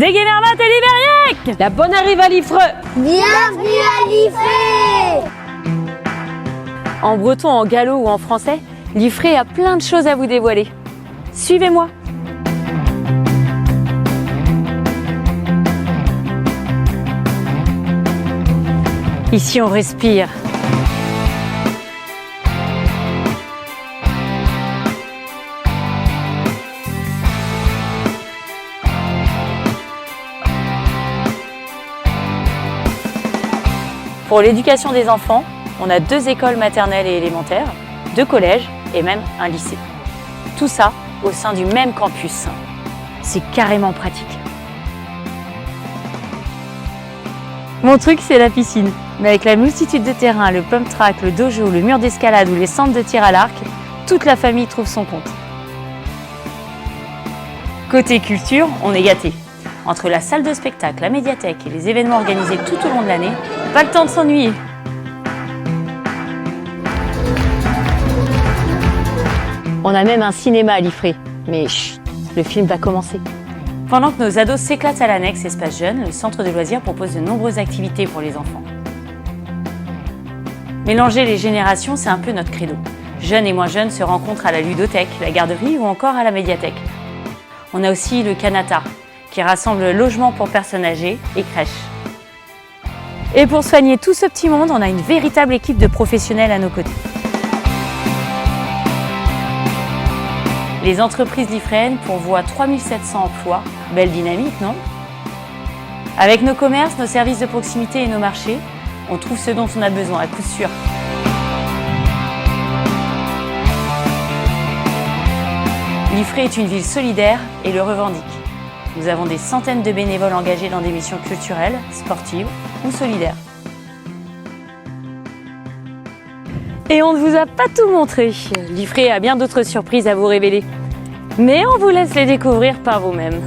Déguémermat et Libériac. La bonne arrivée à Liffreux. Bienvenue à Liffré. En breton, en gallo ou en français, Liffré a plein de choses à vous dévoiler. Suivez-moi. Ici, on respire. Pour l'éducation des enfants, on a 2 écoles maternelles et élémentaires, 2 collèges et même un lycée. Tout ça au sein du même campus. C'est carrément pratique. Mon truc, c'est la piscine. Mais avec la multitude de terrains, le pump track, le dojo, le mur d'escalade ou les centres de tir à l'arc, toute la famille trouve son compte. Côté culture, on est gâtés. Entre la salle de spectacle, la médiathèque et les événements organisés tout au long de l'année, pas le temps de s'ennuyer. On a même un cinéma à Liffré, mais chut, le film va commencer. Pendant que nos ados s'éclatent à l'annexe Espace Jeunes, le centre de loisirs propose de nombreuses activités pour les enfants. Mélanger les générations, c'est un peu notre credo. Jeunes et moins jeunes se rencontrent à la ludothèque, la garderie ou encore à la médiathèque. On a aussi le Canata, qui rassemble logement pour personnes âgées et crèche. Et pour soigner tout ce petit monde, on a une véritable équipe de professionnels à nos côtés. Les entreprises liffréennes pourvoient 3700 emplois. Belle dynamique, non? Avec nos commerces, nos services de proximité et nos marchés, on trouve ce dont on a besoin à coup sûr. Liffré est une ville solidaire et le revendique. Nous avons des centaines de bénévoles engagés dans des missions culturelles, sportives ou solidaires. Et on ne vous a pas tout montré. Liffré a bien d'autres surprises à vous révéler. Mais on vous laisse les découvrir par vous-même.